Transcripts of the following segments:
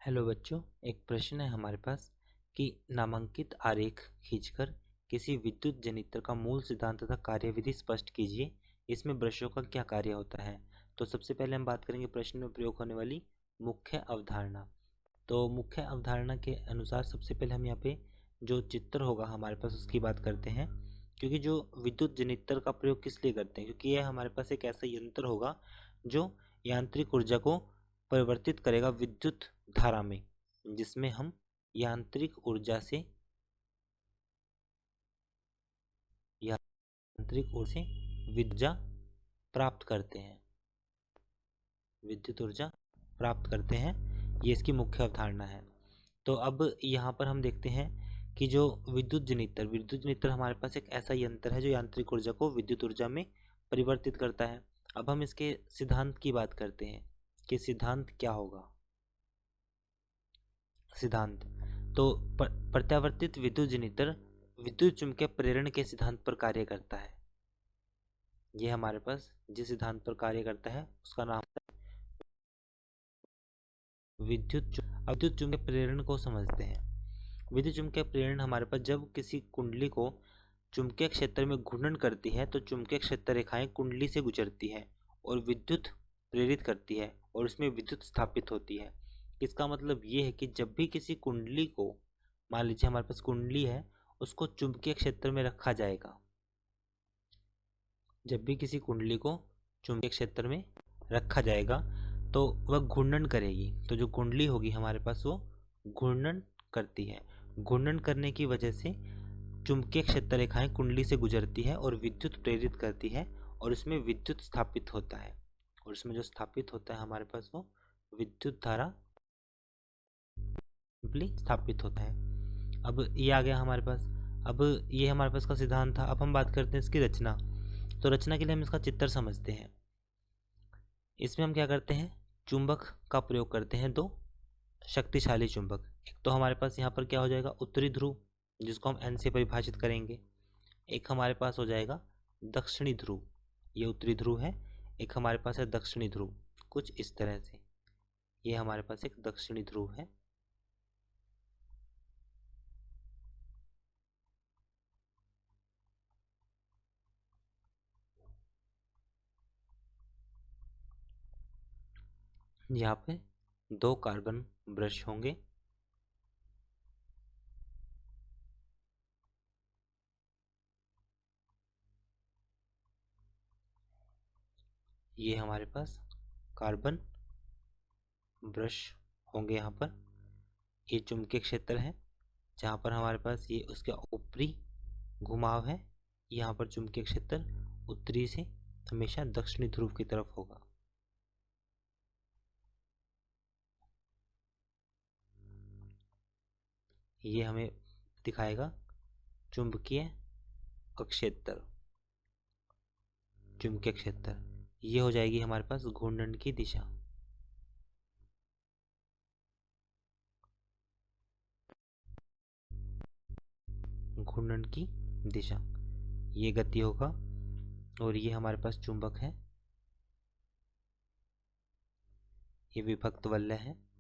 Hello बच्चों, एक प्रश्न है हमारे पास कि नामांकित आरेख खींचकर किसी विद्युत जनित्र का मूल सिद्धांत तथा कार्यविधि स्पष्ट कीजिए। इसमें ब्रशों का क्या कार्य होता है। तो सबसे पहले हम बात करेंगे प्रश्न में प्रयोग होने वाली मुख्य अवधारणा। तो मुख्य अवधारणा के अनुसार सबसे पहले हम यहाँ पे जो चित्र होगा हमारे पास उसकी बात करते हैं। क्योंकि जो विद्युत जनित्र का प्रयोग किस लिए करते हैं, क्योंकि यह हमारे पास एक ऐसा यंत्र होगा जो यांत्रिक ऊर्जा को परिवर्तित करेगा विद्युत धारा में, जिसमें हम यांत्रिक ऊर्जा से विद्युत प्राप्त करते हैं विद्युत ऊर्जा प्राप्त करते हैं। ये इसकी मुख्य अवधारणा है। तो अब यहाँ पर हम देखते हैं कि जो विद्युत जनित्र हमारे पास एक ऐसा यंत्र है जो यांत्रिक ऊर्जा को विद्युत ऊर्जा में परिवर्तित करता है। अब हम इसके सिद्धांत की बात करते हैं कि सिद्धांत क्या होगा। सिद्धांत तो प्रत्यावर्तित विद्युत जनित्र विद्युत चुम्बकीय प्रेरण के सिद्धांत पर कार्य करता है। यह हमारे पास जिस सिद्धांत पर कार्य करता है उसका नाम है विद्युत चुम्बकीय प्रेरण को समझते हैं। विद्युत चुम्बकीय प्रेरण हमारे पास जब किसी कुंडली को चुंबकीय क्षेत्र में घूर्णन करती है तो चुंबकीय क्षेत्र रेखाएं कुंडली से गुजरती है और विद्युत प्रेरित करती है और उसमें विद्युत स्थापित होती है। इसका मतलब ये है कि जब भी किसी कुंडली को, मान लीजिए हमारे पास कुंडली है, उसको चुंबकीय क्षेत्र में रखा जाएगा। जब भी किसी कुंडली को चुंबकीय क्षेत्र में रखा जाएगा तो वह घूर्णन करेगी। तो जो कुंडली होगी हमारे पास वो घूर्णन करती है। घूर्णन करने की वजह से चुंबकीय क्षेत्र रेखाएं कुंडली से गुजरती है और विद्युत प्रेरित करती है और उसमें विद्युत स्थापित होता है। और उसमें जो स्थापित होता है हमारे पास वो विद्युत धारा स्थापित होता है। अब ये आ गया हमारे पास। अब ये हमारे पास का सिद्धांत था। अब हम बात करते हैं इसकी रचना। तो रचना के लिए हम इसका चित्र समझते हैं। इसमें हम क्या करते हैं, चुंबक का प्रयोग करते हैं। दो शक्तिशाली चुंबक, एक तो हमारे पास यहाँ पर क्या हो जाएगा, उत्तरी ध्रुव जिसको हम N से परिभाषित करेंगे। एक हमारे पास हो जाएगा दक्षिणी ध्रुव, ये उत्तरी ध्रुव है। एक हमारे पास है दक्षिणी ध्रुव, कुछ इस तरह से। ये हमारे पास एक दक्षिणी ध्रुव है। यहाँ पे दो कार्बन ब्रश होंगे। ये हमारे पास कार्बन ब्रश होंगे। यहाँ पर ये चुंबकीय क्षेत्र है जहाँ पर हमारे पास ये उसका ऊपरी घुमाव है। यहाँ पर चुंबकीय क्षेत्र उत्तरी से हमेशा दक्षिणी ध्रुव की तरफ होगा। ये हमें दिखाएगा चुंबकीय क्षेत्र, चुंबकीय क्षेत्र। ये हो जाएगी हमारे पास घूर्णन की दिशा। घूर्णन की दिशा, ये गति होगा। और ये हमारे पास चुंबक है, ये विभक्त वलय है।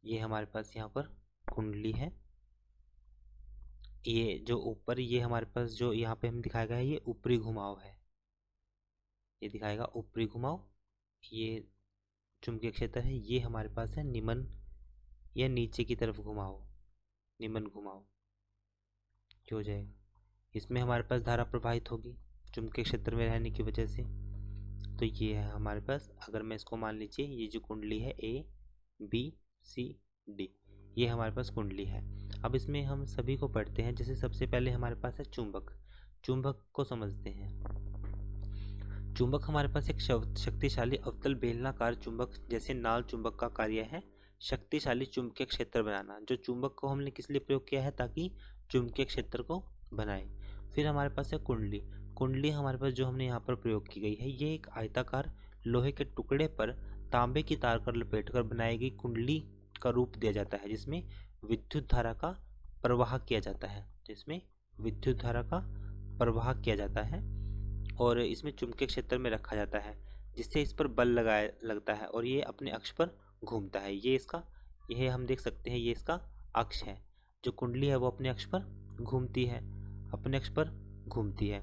ये हमारे पास यहाँ पर कुंडली है। ये जो ऊपर, ये हमारे पास जो यहाँ पे हम दिखाया गया है ये ऊपरी घुमाव है। ये दिखाएगा ऊपरी घुमाव। ये चुंबकीय क्षेत्र है। ये हमारे पास है निमन या नीचे की तरफ घुमाव, निमन घुमाव जो हो जाएगा। इसमें हमारे पास धारा प्रवाहित होगी चुंबकीय क्षेत्र में रहने की वजह से। तो ये है हमारे पास, अगर मैं इसको मान लीजिए ये जो कुंडली है ABCD, ये हमारे पास कुंडली है। अब इसमें हम सभी को पढ़ते हैं। जैसे सबसे पहले हमारे पास है चुंबक। चुंबक को समझते हैं। चुंबक हमारे पास एक शक्तिशाली अवतल बेलनाकार चुंबक जैसे नाल चुंबक का कार्य है शक्तिशाली चुंबकीय क्षेत्र बनाना। जो चुंबक को हमने किस लिए प्रयोग किया है, ताकि चुंबकीय क्षेत्र को बनाए। फिर हमारे पास है कुंडली। कुंडली हमारे पास जो हमने यहाँ पर प्रयोग की गई है, ये एक आयताकार लोहे के टुकड़े पर तांबे की तार कर लपेटकर बनाई गई कुंडली का रूप दिया जाता है, जिसमें विद्युत धारा का प्रवाह किया जाता है। जिसमें विद्युत धारा का प्रवाह किया जाता है और इसमें चुंबकीय क्षेत्र में रखा जाता है, जिससे इस पर बल लगाया लगता है और ये अपने अक्ष पर घूमता है। यह हम देख सकते हैं, ये इसका अक्ष है। जो कुंडली है वो अपने अक्ष पर घूमती है, अपने अक्ष पर घूमती है,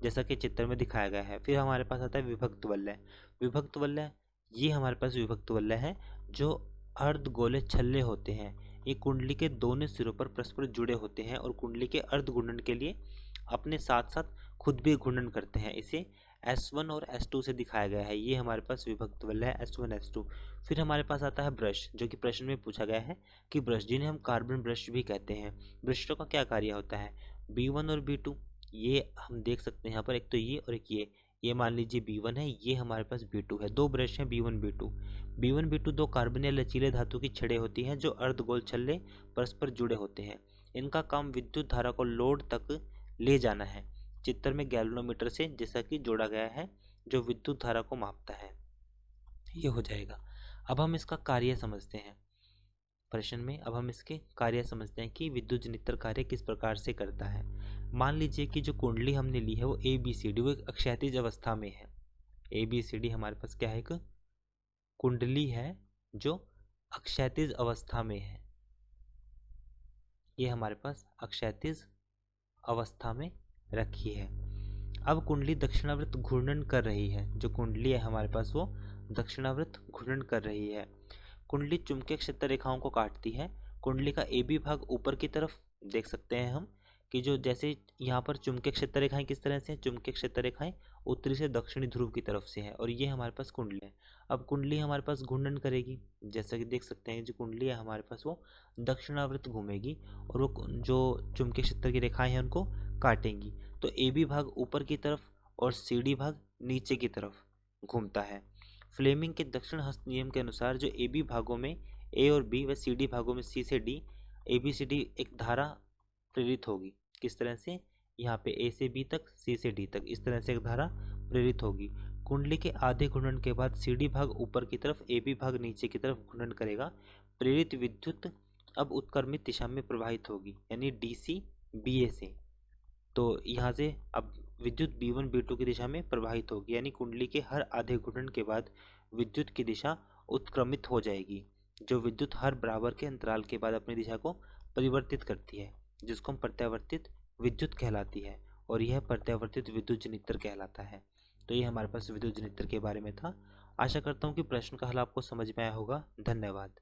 जैसा कि चित्र में दिखाया गया है। फिर हमारे पास आता है विभक्त वलय। विभक्त वलय, ये हमारे पास विभक्त वलय है जो अर्धगोले छल्ले होते हैं। ये कुंडली के दोनों सिरों पर परस्पर जुड़े होते हैं और कुंडली के अर्ध घूर्णन के लिए अपने साथ साथ खुद भी घूर्णन करते हैं। इसे S1 और S2 से दिखाया गया है। ये हमारे पास विभक्त वलय है, S1 S2। फिर हमारे पास आता है ब्रश, जो कि प्रश्न में पूछा गया है कि ब्रश, जिन्हें हम कार्बन ब्रश भी कहते हैं, ब्रशों का क्या कार्य होता है। B1 और B2, ये हम देख सकते हैं यहाँ पर, एक तो ये और एक ये मान लीजिए B1 है, ये हमारे पास B2 है। दो ब्रश हैं B1 B2। B1 B2 दो कार्बन या लचीले धातु की छड़ें होती हैं जो अर्धगोल छल्ले परस्पर जुड़े होते हैं। इनका काम विद्युत धारा को लोड तक ले जाना है। चित्र में गैल्वेनोमीटर से जैसा कि जोड़ा गया है, जो विद्युत धारा को मापता है। ये हो जाएगा। अब हम इसका कार्य समझते हैं। प्रश्न में अब हम इसके कार्य समझते हैं कि विद्युत जनित्र कार्य किस प्रकार से करता है। मान लीजिए कि जो कुंडली हमने ली है वो ABCD, वो एक क्षैतिज अवस्था में है। ABCD हमारे पास क्या है, एक कुंडली है जो अक्षैतिज अवस्था में है। ये हमारे पास अक्षैतिज अवस्था में रखी है। अब कुंडली दक्षिणावर्त घूर्णन कर रही है। जो कुंडली है हमारे पास वो दक्षिणावर्त घूर्णन कर रही है। कुंडली चुंबकीय क्षेत्र रेखाओं को काटती है। कुंडली का AB भाग ऊपर की तरफ देख सकते हैं हम कि जो जैसे यहाँ पर चुंबकीय क्षेत्र रेखाएं किस तरह से हैं, चुंबकीय क्षेत्र रेखाएं उत्तरी से दक्षिणी ध्रुव की तरफ से है और ये हमारे पास कुंडली है। अब कुंडली हमारे पास घूर्णन करेगी, जैसा कि देख सकते हैं जो कुंडली है हमारे पास वो दक्षिणावर्त घूमेगी और वो जो चुंबकीय क्षेत्र की रेखाएं हैं उनको काटेंगी। तो AB भाग ऊपर की तरफ और CD भाग नीचे की तरफ घूमता है। फ्लेमिंग के दक्षिण हस्त नियम के अनुसार जो AB भागों में A और B व CD भागों में C से D ABCD एक धारा प्रेरित होगी। किस तरह से, यहाँ पे A से B तक, C से D तक, इस तरह से एक धारा प्रेरित होगी। कुंडली के आधे घूर्णन के बाद CD भाग ऊपर की तरफ, AB भाग नीचे की तरफ घूर्णन करेगा। प्रेरित विद्युत अब उत्क्रमित दिशा में प्रवाहित होगी, यानी DC BA से। तो यहाँ से अब विद्युत B1 B2 की दिशा में प्रवाहित होगी, यानी कुंडली के हर आधे घूर्णन के बाद विद्युत की दिशा उत्क्रमित हो जाएगी। जो विद्युत हर बराबर के अंतराल के बाद अपनी दिशा को परिवर्तित करती है, जिसको हम प्रत्यावर्तित विद्युत कहलाती है, और यह प्रत्यावर्तित विद्युत जनित्र कहलाता है। तो ये हमारे पास विद्युत जनित्र के बारे में था। आशा करता हूँ कि प्रश्न का हल आपको समझ में आया होगा। धन्यवाद।